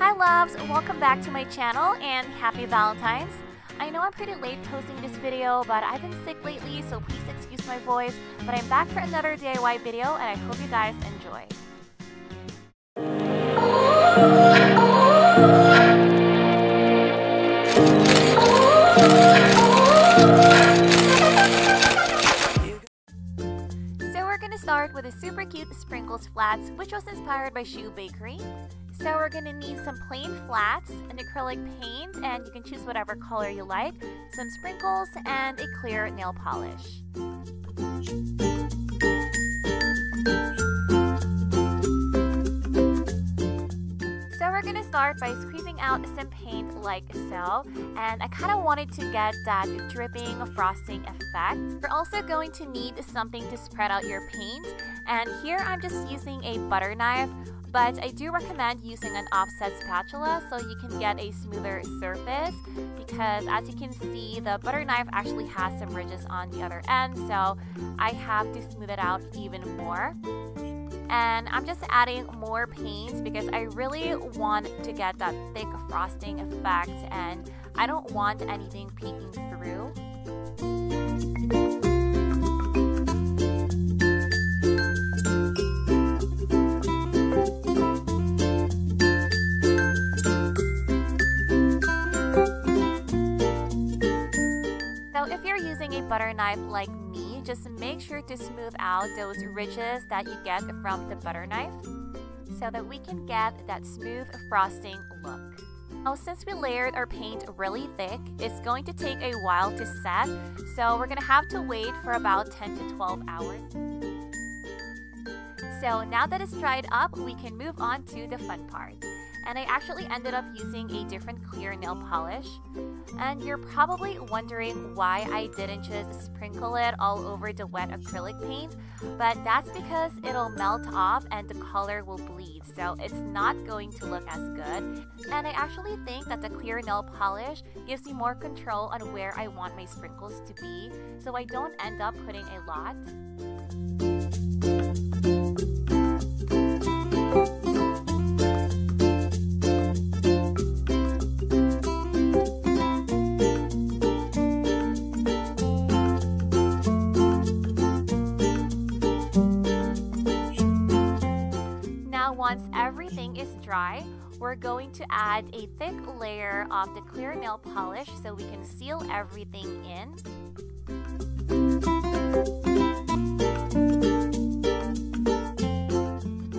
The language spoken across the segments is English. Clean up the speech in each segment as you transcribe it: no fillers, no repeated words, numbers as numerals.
Hi loves, welcome back to my channel and happy Valentine's. I know I'm pretty late posting this video, but I've been sick lately, so please excuse my voice. But I'm back for another DIY video and I hope you guys enjoy. So we're gonna start with a super cute sprinkles flats, which was inspired by Shoe Bakery. So we're going to need some plain flats, an acrylic paint, and you can choose whatever color you like, some sprinkles, and a clear nail polish. So we're going to start by squeezing out some paint like so, and I kind of wanted to get that dripping frosting effect. We're also going to need something to spread out your paint, and here I'm just using a butter knife. But I do recommend using an offset spatula so you can get a smoother surface, because as you can see, the butter knife actually has some ridges on the other end, so I have to smooth it out even more. And I'm just adding more paint because I really want to get that thick frosting effect and I don't want anything peeking through. If you're using a butter knife like me, just make sure to smooth out those ridges that you get from the butter knife so that we can get that smooth frosting look. Now, since we layered our paint really thick, it's going to take a while to set, so we're going to have to wait for about 10 to 12 hours. So now that it's dried up, we can move on to the fun part. And I actually ended up using a different clear nail polish. And you're probably wondering why I didn't just sprinkle it all over the wet acrylic paint, but that's because it'll melt off and the color will bleed, so it's not going to look as good. And I actually think that the clear nail polish gives me more control on where I want my sprinkles to be, so I don't end up putting a lot. Once everything is dry, we're going to add a thick layer of the clear nail polish so we can seal everything in.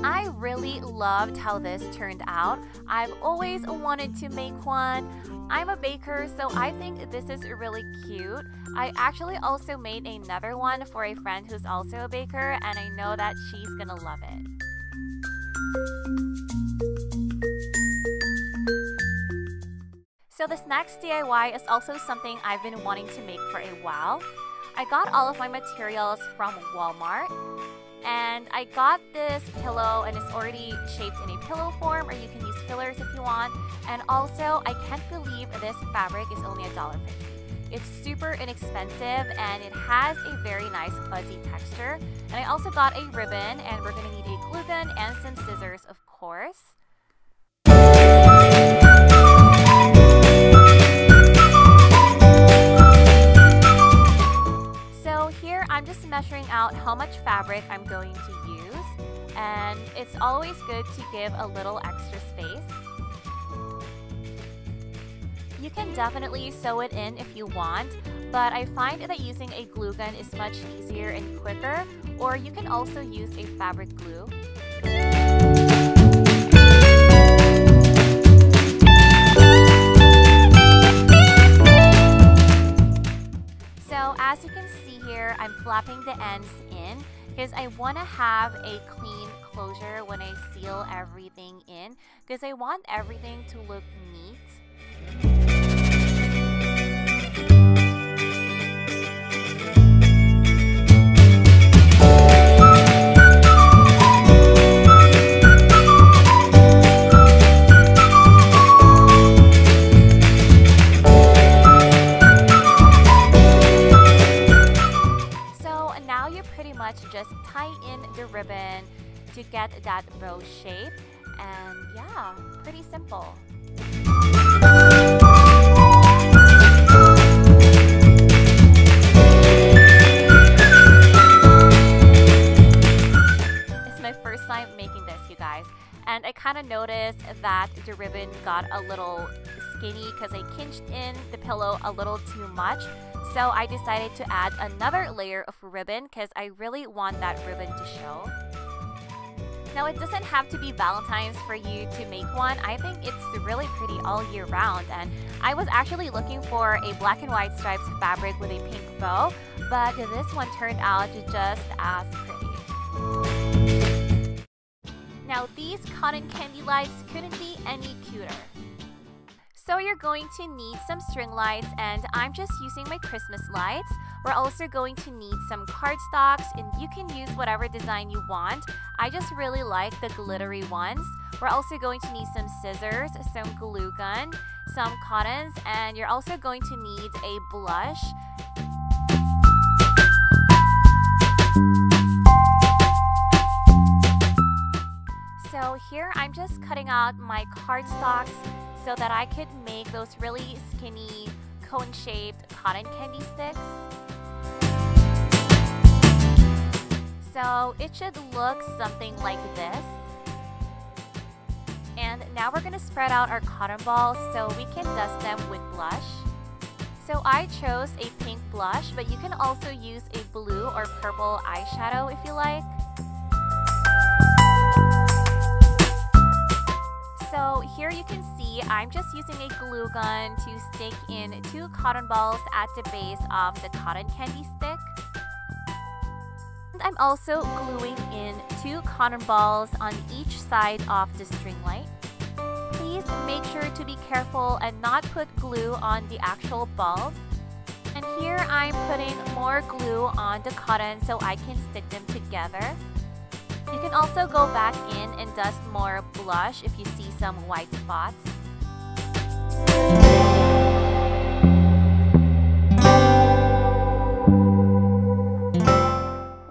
I really loved how this turned out. I've always wanted to make one. I'm a baker, so I think this is really cute. I actually also made another one for a friend who's also a baker, and I know that she's gonna love it. So this next DIY is also something I've been wanting to make for a while. I got all of my materials from Walmart, and I got this pillow and it's already shaped in a pillow form, or you can use fillers if you want. And also, I can't believe this fabric is only $1.50. It's super inexpensive and it has a very nice fuzzy texture. And I also got a ribbon, and we're going to need a glue gun and some scissors, of course. So here I'm just measuring out how much fabric I'm going to use, and it's always good to give a little extra space. You can definitely sew it in if you want, but I find that using a glue gun is much easier and quicker, or you can also use a fabric glue. So as you can see here, I'm flapping the ends in because I want to have a clean closure when I seal everything in, because I want everything to look neat. Just tie in the ribbon to get that bow shape, and yeah, pretty simple. It's my first time making this, you guys. And I kind of noticed that the ribbon got a little skinny because I cinched in the pillow a little too much. So I decided to add another layer of ribbon because I really want that ribbon to show. Now, it doesn't have to be Valentine's for you to make one. I think it's really pretty all year round. And I was actually looking for a black and white stripes fabric with a pink bow, but this one turned out just as pretty. Now, these cotton candy lights couldn't be any cuter. So you're going to need some string lights, and I'm just using my Christmas lights. We're also going to need some cardstocks, and you can use whatever design you want. I just really like the glittery ones. We're also going to need some scissors, some glue gun, some cottons, and you're also going to need a blush. So here I'm just cutting out my cardstocks so that I could make those really skinny cone-shaped cotton candy sticks. So it should look something like this. And now we're going to spread out our cotton balls so we can dust them with blush. So I chose a pink blush, but you can also use a blue or purple eyeshadow if you like. So here you can see I'm just using a glue gun to stick in 2 cotton balls at the base of the cotton candy stick. And I'm also gluing in 2 cotton balls on each side of the string light. Please make sure to be careful and not put glue on the actual bulb. And here I'm putting more glue on the cotton so I can stick them together. You can also go back in and dust more blush if you see some white spots.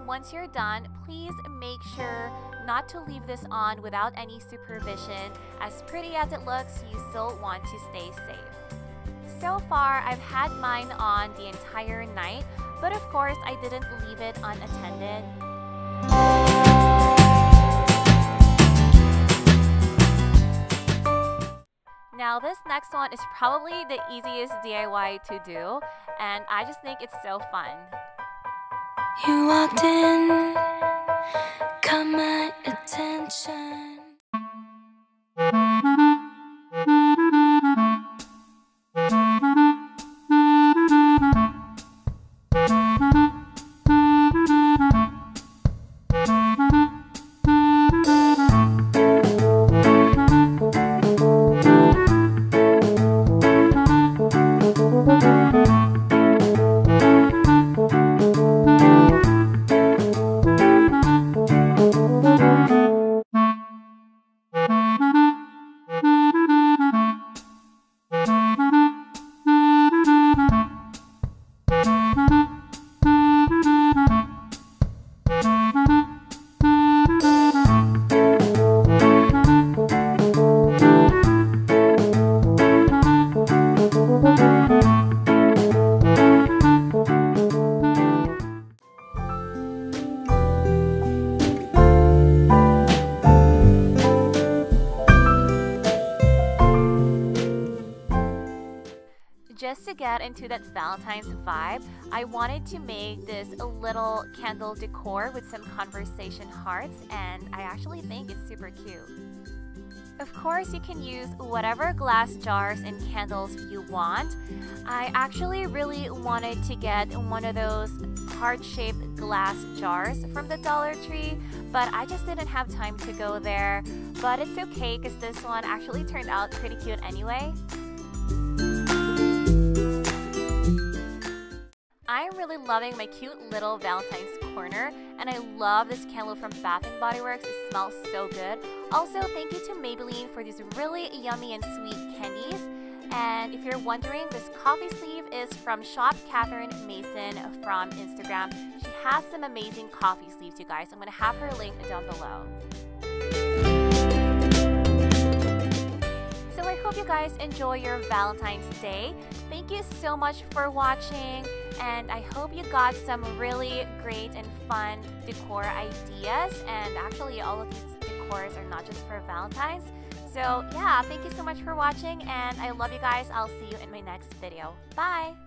Once you're done, please make sure not to leave this on without any supervision. As pretty as it looks, you still want to stay safe. So far, I've had mine on the entire night, but of course, I didn't leave it unattended. Now this next one is probably the easiest DIY to do, and I just think it's so fun. You walked in, caught my attention. Just to get into that Valentine's vibe, I wanted to make this little candle decor with some conversation hearts, and I actually think it's super cute. Of course, you can use whatever glass jars and candles you want. I actually really wanted to get one of those heart-shaped glass jars from the Dollar Tree, but I just didn't have time to go there. But it's okay because this one actually turned out pretty cute anyway. I'm really loving my cute little Valentine's corner, and I love this candle from Bath & Body Works. It smells so good. Also, thank you to Maybelline for these really yummy and sweet candies. And if you're wondering, this coffee sleeve is from Shop Catherine Mason from Instagram. She has some amazing coffee sleeves, you guys. I'm going to have her link down below. guys enjoy your Valentine's Day. Thank you so much for watching, and I hope you got some really great and fun decor ideas. And actually, all of these decors are not just for Valentine's. So yeah, thank you so much for watching, and I love you guys. I'll see you in my next video. Bye!